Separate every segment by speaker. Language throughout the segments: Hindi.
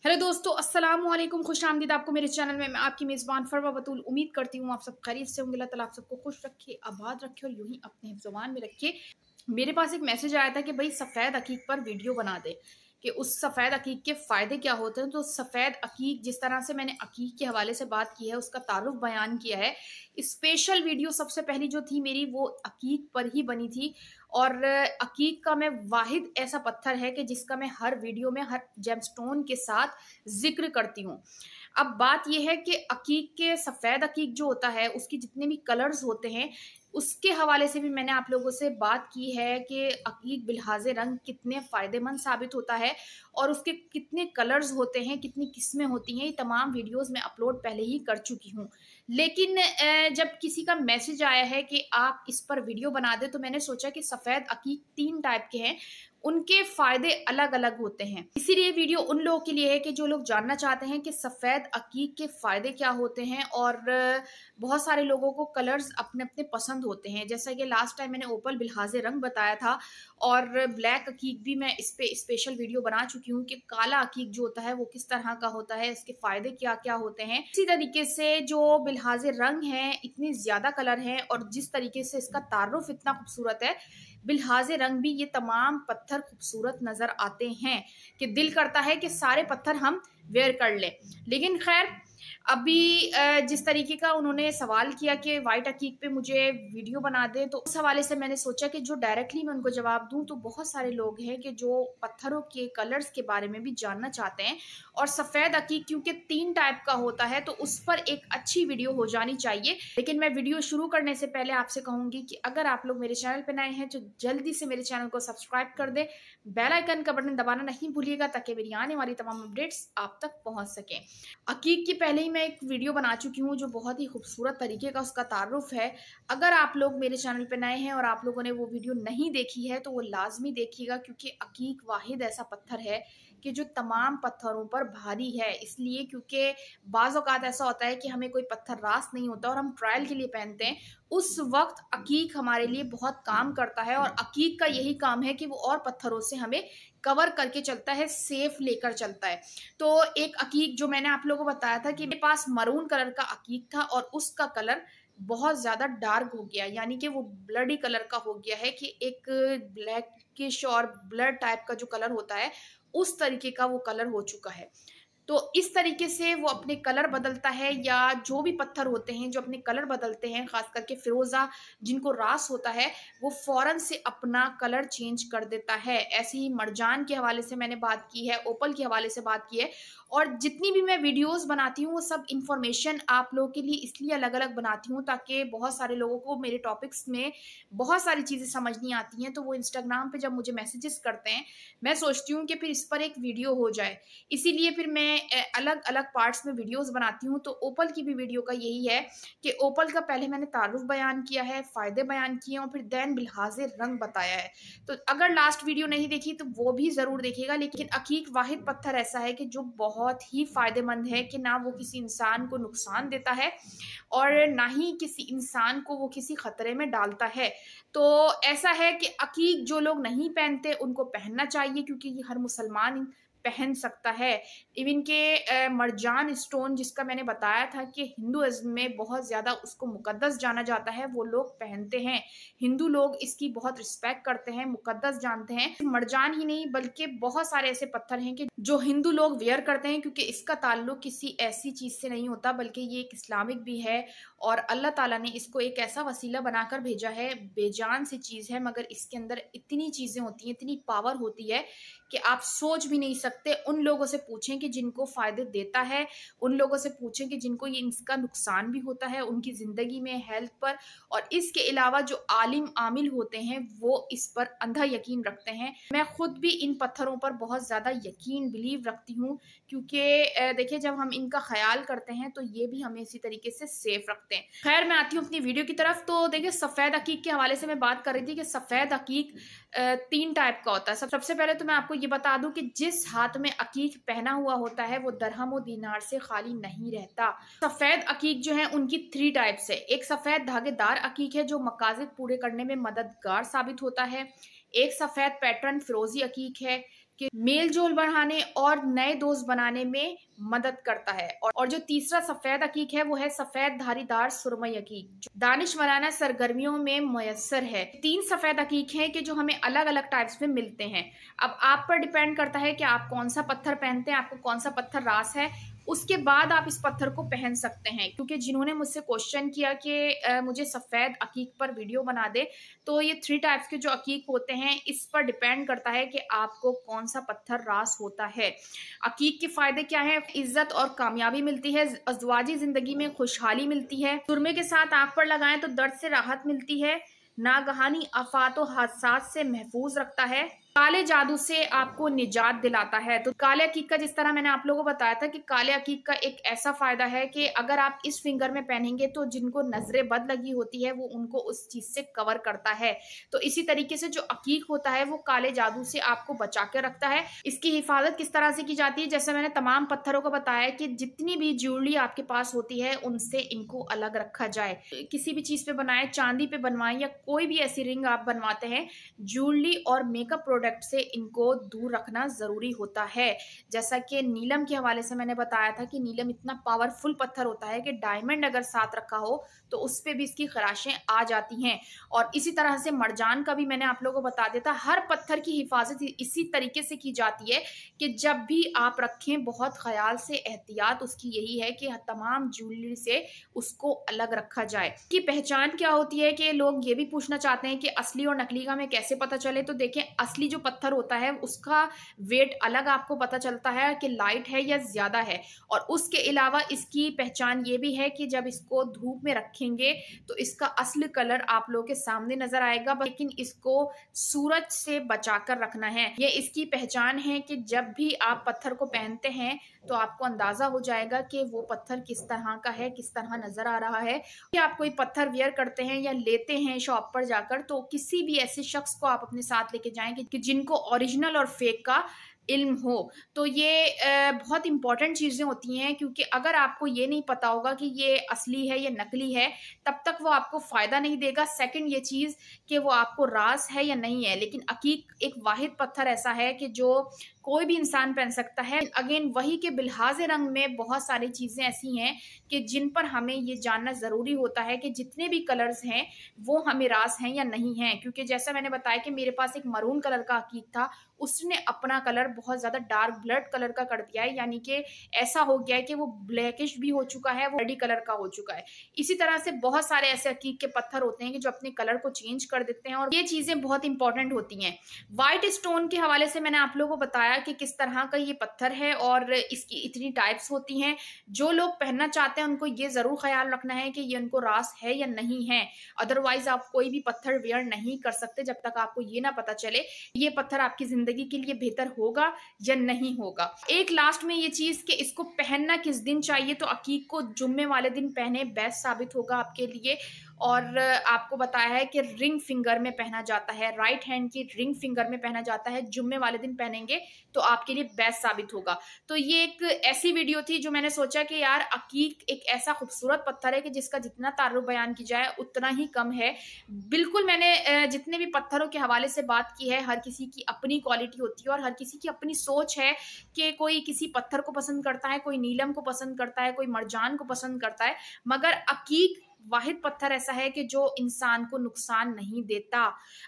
Speaker 1: हेलो दोस्तों, अस्सलाम वालेकुम। खुशामदीद आपको मेरे चैनल में। मैं आपकी मेज़बान फरवा बतूल उम्मीद करती हूँ आप सब खैरियत से होंगे। अल्लाह ताला आप सबको खुश रखे, आबाद रखे और यूं ही अपने हिफ्ज़-ओ-मान में रखे। मेरे पास एक मैसेज आया था कि भाई सफ़ेद अकीक पर वीडियो बना दे कि उस सफ़ेद अकीक के फ़ायदे क्या होते हैं। तो सफ़ेद अकीक जिस तरह से मैंने अकीक के हवाले से बात की है, उसका तारुफ बयान किया है। स्पेशल वीडियो सबसे पहली जो थी मेरी वो अकीक पर ही बनी थी। और अकीक का मैं वाहिद ऐसा पत्थर है कि जिसका मैं हर वीडियो में हर जेमस्टोन के साथ ज़िक्र करती हूँ। अब बात ये है कि अकीक के सफ़ेद अकीक जो होता है उसके जितने भी कलर्स होते हैं उसके हवाले से भी मैंने आप लोगों से बात की है कि अकीक बिलहाज़े रंग कितने फ़ायदेमंद साबित होता है और उसके कितने कलर्स होते हैं, कितनी किस्में होती हैं। ये तमाम वीडियोज़ मैं अपलोड पहले ही कर चुकी हूँ। लेकिन जब किसी का मैसेज आया है कि आप इस पर वीडियो बना दें, तो मैंने सोचा कि सफ़ेद अकीक 3 टाइप के हैं, उनके फ़ायदे अलग-अलग होते हैं। इसीलिए वीडियो उन लोगों के लिए है कि जो लोग जानना चाहते हैं कि सफ़ेद अकीक के फ़ायदे क्या होते हैं। और बहुत सारे लोगों को कलर्स अपने-अपने पसंद होते हैं। जैसा कि लास्ट टाइम मैंने ओपल बिलहाज़े रंग बताया था और ब्लैक अकीक भी मैं इस पे स्पेशल वीडियो बना चुकी हूँ कि काला अकीक जो होता है वो किस तरह का होता है, इसके फ़ायदे क्या-क्या होते हैं। इसी तरीके से जो बिलहाज़े रंग हैं, इतने ज़्यादा कलर हैं और जिस तरीके से इसका तारुफ इतना खूबसूरत है, बिलहाज़े रंग भी ये तमाम पत्थर खूबसूरत नज़र आते हैं कि दिल करता है कि सारे पत्थर हम वेयर कर लें। लेकिन ख़ैर अभी जिस तरीके का उन्होंने सवाल किया कि व्हाइट अकीक पे मुझे वीडियो बना दें, तो उस हवाले से मैंने सोचा कि जो डायरेक्टली मैं उनको जवाब दूँ, तो बहुत सारे लोग हैं कि जो पत्थरों के कलर्स के बारे में भी जानना चाहते हैं। और सफ़ेद अकीक क्योंकि 3 टाइप का होता है, तो उस पर एक अच्छी वीडियो हो जानी चाहिए। लेकिन मैं वीडियो शुरू करने से पहले आपसे कहूँगी कि अगर आप लोग मेरे चैनल पे नए हैं, तो जल्दी से मेरे चैनल को सब्सक्राइब कर दें। बेल आइकन का बटन दबाना नहीं भूलिएगा ताकि मेरी आने वाली तमाम अपडेट्स आप तक पहुँच सकें। अकीक की पहले ही मैं एक वीडियो बना चुकी हूँ जो बहुत ही खूबसूरत तरीके का उसका तारुफ है। अगर आप लोग मेरे चैनल पे नए हैं और आप लोगों ने वो वीडियो नहीं देखी है, तो वो लाज़मी देखिएगा क्योंकि अकीक वाहिद ऐसा पत्थर है कि जो तमाम पत्थरों पर भारी है। इसलिए क्योंकि बाज़ औक़ात ऐसा होता है कि हमें कोई पत्थर रास नहीं होता और हम ट्रायल के लिए पहनते हैं, उस वक़्त अकीक हमारे लिए बहुत काम करता है। और अकीक का यही काम है कि वो और पत्थरों से हमें कवर करके चलता है, सेफ लेकर चलता है। तो एक अकीक जो मैंने आप लोगों को बताया था कि मेरे पास मरून कलर का अकीक था और उसका कलर बहुत ज़्यादा डार्क हो गया, यानी कि वो ब्लडी कलर का हो गया है कि एक ब्लैकिश और ब्लड टाइप का जो कलर होता है, उस तरीके का वो कलर हो चुका है। तो इस तरीके से वो अपने कलर बदलता है या जो भी पत्थर होते हैं जो अपने कलर बदलते हैं, ख़ास करके फ़िरोज़ा जिनको रास होता है, वो फ़ौरन से अपना कलर चेंज कर देता है। ऐसे ही मरजान के हवाले से मैंने बात की है, ओपल के हवाले से बात की है। और जितनी भी मैं वीडियोज़ बनाती हूँ, वो सब इन्फॉर्मेशन आप लोगों के लिए इसलिए अलग-अलग बनाती हूँ ताकि बहुत सारे लोगों को मेरे टॉपिक्स में बहुत सारी चीज़ें समझ नहीं आती हैं, तो वो इंस्टाग्राम पे जब मुझे मैसेजेस करते हैं, मैं सोचती हूँ कि फिर इस पर एक वीडियो हो जाए। इसीलिए फिर मैं अलग-अलग पार्ट्स में वीडियोज़ बनाती हूँ। तो ओपल की भी वीडियो का यही है कि ओपल का पहले मैंने तारुफ बयान किया है, फ़ायदे बयान किए और फिर देन बिलहाज़े रंग बताया है। तो अगर लास्ट वीडियो नहीं देखी तो वो भी ज़रूर देखिएगा। लेकिन अकीक वाहिद पत्थर ऐसा है कि जो बहुत ही फ़ायदेमंद है कि ना वो किसी इंसान को नुकसान देता है और ना ही किसी इंसान को वो किसी खतरे में डालता है। तो ऐसा है कि अकीक जो लोग नहीं पहनते उनको पहनना चाहिए क्योंकि ये हर मुसलमान पहन सकता है। इवन के मरजान स्टोन जिसका मैंने बताया था कि हिंदुइज़्म में बहुत ज़्यादा उसको मुक़द्दस जाना जाता है, वो लोग पहनते हैं। हिंदू लोग इसकी बहुत रिस्पेक्ट करते हैं, मुक़द्दस जानते हैं। मरजान ही नहीं बल्कि बहुत सारे ऐसे पत्थर हैं कि जो हिंदू लोग वियर करते हैं क्योंकि इसका ताल्लुक किसी ऐसी चीज़ से नहीं होता बल्कि ये एक इस्लामिक भी है और अल्लाह ताला ने इसको एक ऐसा वसीला बनाकर भेजा है, बेजान सी चीज़ है मगर इसके अंदर इतनी चीज़ें होती हैं, इतनी पावर होती है कि आप सोच भी नहीं सकते। उन लोगों से पूछें कि जिनको फ़ायदे देता है, उन लोगों से पूछें कि जिनको ये इसका नुकसान भी होता है उनकी ज़िंदगी में, हेल्थ पर। और इसके अलावा जो आलिम आमिल होते हैं वो इस पर अंधा यकीन रखते हैं। मैं खुद भी इन पत्थरों पर बहुत ज़्यादा यकीन बिलीव रखती हूँ क्योंकि देखिए जब हम इनका ख़याल करते हैं तो ये भी हमें इसी तरीके से सेफ रखते हैं। खैर मैं आती हूँ अपनी वीडियो की तरफ। तो देखिए सफ़ेद अकीक के हवाले से मैं बात कर रही थी कि सफ़ेद अकीक 3 टाइप का होता है। सबसे पहले तो मैं आपको ये बता दूँ कि जिस हाथ में अकीक पहना हुआ होता है वो दरहम और दीनार से खाली नहीं रहता। सफ़ेद अकीक जो है उनकी 3 टाइप्स है। एक सफ़ेद धागेदार अकीक है जो मकासद पूरे करने में मददगार साबित होता है। एक सफ़ेद पैटर्न फ़िरोज़ी अकीक है। कि मेल जोल बढ़ाने और नए दोस्त बनाने में मदद करता है। और जो तीसरा सफेद अकीक है वो है सफेद धारीदार सुरमई अकीक, जो दानिश वराना सरगर्मियों में मुयस्सर है। 3 सफेद अकीक हैं कि जो हमें अलग अलग टाइप्स में मिलते हैं। अब आप पर डिपेंड करता है कि आप कौन सा पत्थर पहनते हैं, आपको कौन सा पत्थर रास है, उसके बाद आप इस पत्थर को पहन सकते हैं। क्योंकि जिन्होंने मुझसे क्वेश्चन किया कि मुझे सफेद अकीक पर वीडियो बना दे, तो ये 3 टाइप्स के जो अकीक होते हैं इस पर डिपेंड करता है कि आपको कौन सा पत्थर रास होता है। अकीक के फायदे क्या है? इज्जत और कामयाबी मिलती है, अज़वाजी जिंदगी में खुशहाली मिलती है, सुरमे के साथ आंख पर लगाएं तो दर्द से राहत मिलती है, नागहानी आफात और हादसात से महफूज रखता है, काले जादू से आपको निजात दिलाता है। तो काले अकीक का जिस तरह मैंने आप लोगों को बताया था कि काले अकीक का एक ऐसा फायदा है कि अगर आप इस फिंगर में पहनेंगे तो जिनको नजरें बद लगी होती है वो उनको उस चीज से कवर करता है। तो इसी तरीके से जो अकीक होता है वो काले जादू से आपको बचा के रखता है। इसकी हिफाजत किस तरह से की जाती है? जैसे मैंने तमाम पत्थरों को बताया कि जितनी भी ज्वेलरी आपके पास होती है उनसे इनको अलग रखा जाए। किसी भी चीज पे बनाए, चांदी पे बनवाएं या कोई भी ऐसी रिंग आप बनवाते हैं, ज्वेलरी और मेकअप प्रोडक्ट से इनको दूर रखना जरूरी होता है। जैसा कि नीलम के हवाले से मैंने बताया था कि नीलम इतना पावरफुल पत्थर होता है कि डायमंड अगर साथ रखा हो तो उस पे भी इसकी खराशें आ जाती हैं। और इसी तरह से मरजान का भी मैंने आप लोगों को बता दिया था। हर पत्थर की हिफाजत इसी तरीके से की जाती है कि जब भी आप रखें बहुत ख्याल से, एहतियात उसकी यही है कि तमाम ज्वेलरी से उसको अलग रखा जाए। कि पहचान क्या होती है कि लोग ये भी पूछना चाहते हैं कि असली और नकली का हमें कैसे पता चले। तो देखें, असली जो पत्थर होता है उसका वेट अलग आपको पता चलता है कि लाइट है या ज्यादा है। और उसके अलावा इसकी पहचान ये भी है कि जब इसको धूप में रखेंगे तो इसका असली कलर आप लोगों के सामने नजर आएगा, लेकिन इसको सूरज से बचाकर रखना है। ये इसकी पहचान है कि जब भी आप पत्थर को पहनते हैं तो आपको अंदाजा हो जाएगा कि वो पत्थर किस तरह का है, किस तरह नजर आ रहा है। कि आप कोई पत्थर वियर करते हैं या लेते हैं शॉप पर जाकर, तो किसी भी ऐसे शख्स को आप अपने साथ लेके जाएं कि जिनको ओरिजिनल और फेक का इल्म हो। तो ये बहुत इंपॉर्टेंट चीजें होती हैं, क्योंकि अगर आपको ये नहीं पता होगा कि ये असली है या नकली है तब तक वो आपको फायदा नहीं देगा। सेकंड ये चीज कि वो आपको रास है या नहीं है। लेकिन अकीक एक वाहिद पत्थर ऐसा है कि जो कोई भी इंसान पहन सकता है। अगेन वही के बिलहाज रंग में बहुत सारी चीजें ऐसी हैं कि जिन पर हमें ये जानना जरूरी होता है कि जितने भी कलर्स हैं वो हमें रास हैं या नहीं हैं। क्योंकि जैसा मैंने बताया कि मेरे पास एक मरून कलर का अकीक था, उसने अपना कलर बहुत ज्यादा डार्क ब्लड कलर का कर दिया है, यानी कि ऐसा हो गया है कि वो ब्लैकिश भी हो चुका है, वो रेडी कलर का हो चुका है। इसी तरह से बहुत सारे ऐसे अकीक के पत्थर होते हैं कि जो अपने कलर को चेंज कर देते हैं, और ये चीजें बहुत इंपॉर्टेंट होती हैं। व्हाइट स्टोन के हवाले से मैंने आप लोगों को बताया कि किस तरह का ये पत्थर है और इसकी इतनी टाइप्स होती हैं। जो लोग पहनना चाहते हैं उनको ये जरूर ख्याल रखना है कि ये उनको रास है या नहीं है। अदरवाइज आप कोई भी पत्थर वेयर नहीं कर सकते जब तक आपको ये ना पता चले ये पत्थर आपकी जिंदगी के लिए बेहतर होगा या नहीं होगा। एक लास्ट में ये चीज कि इसको पहनना किस दिन चाहिए, तो अकीक को जुम्मे वाले दिन पहने बेस्ट साबित होगा आपके लिए। और आपको बताया है कि रिंग फिंगर में पहना जाता है, राइट हैंड की रिंग फिंगर में पहना जाता है। जुम्मे वाले दिन पहनेंगे तो आपके लिए बेस्ट साबित होगा। तो ये एक ऐसी वीडियो थी जो मैंने सोचा कि यार अकीक एक ऐसा खूबसूरत पत्थर है कि जिसका जितना तारुफ बयान की जाए उतना ही कम है। बिल्कुल मैंने जितने भी पत्थरों के हवाले से बात की है, हर किसी की अपनी क्वालिटी होती है और हर किसी की अपनी सोच है कि कोई किसी पत्थर को पसंद करता है, कोई नीलम को पसंद करता है, कोई मरजान को पसंद करता है। मगर अकीक वाहिद पत्थर ऐसा है कि जो इंसान को नुकसान नहीं देता।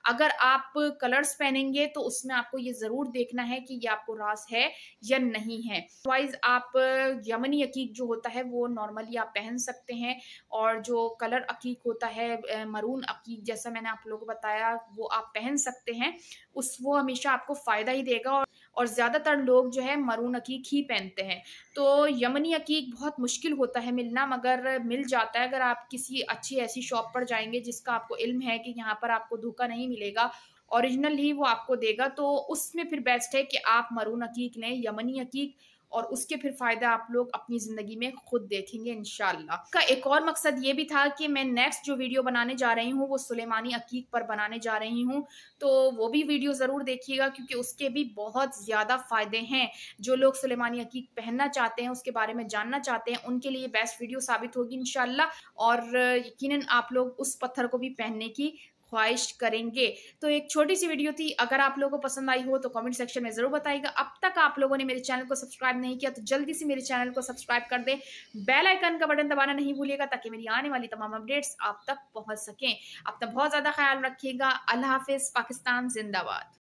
Speaker 1: अगर आप कलर्स पहनेंगे तो उसमें आपको ये जरूर देखना है कि ये आपको रास है या नहीं है। अदरवाइज आप यमनी अकीक जो होता है वो नॉर्मली आप पहन सकते हैं, और जो कलर अकीक होता है मरून अकीक जैसा मैंने आप लोगों को बताया वो आप पहन सकते हैं। वो हमेशा आपको फायदा ही देगा। और ज्यादातर लोग जो है मरून अकीक ही पहनते हैं। तो यमनी अकीक बहुत मुश्किल होता है मिलना, मगर मिल जाता है अगर आप किसी अच्छी ऐसी शॉप पर जाएंगे जिसका आपको इल्म है कि यहाँ पर आपको धोखा नहीं मिलेगा, ओरिजिनल ही वो आपको देगा, तो उसमें फिर बेस्ट है कि आप मरून अकीक लें, यमनी अकीक, और उसके फिर फायदा आप लोग अपनी जिंदगी में खुद देखेंगे इंशाल्लाह। का एक और मकसद ये भी था कि मैं नेक्स्ट जो वीडियो बनाने जा रही हूँ वो सुलेमानी अकीक पर बनाने जा रही हूँ, तो वो भी वीडियो जरूर देखिएगा क्योंकि उसके भी बहुत ज्यादा फायदे हैं। जो लोग सुलेमानी अकीक पहनना चाहते हैं, उसके बारे में जानना चाहते हैं, उनके लिए बेस्ट वीडियो साबित होगी इंशाल्लाह। और यकीनन आप लोग उस पत्थर को भी पहनने की ख्वाहिश करेंगे। तो एक छोटी सी वीडियो थी, अगर आप लोगों को पसंद आई हो तो कमेंट सेक्शन में ज़रूर बताइएगा। अब तक आप लोगों ने मेरे चैनल को सब्सक्राइब नहीं किया तो जल्दी से मेरे चैनल को सब्सक्राइब कर दें, बेल आइकन का बटन दबाना नहीं भूलिएगा ताकि मेरी आने वाली तमाम अपडेट्स आप तक पहुंच सकें। अपना बहुत ज़्यादा ख्याल रखिएगा। अल्लाह हाफिज़। पाकिस्तान जिंदाबाद।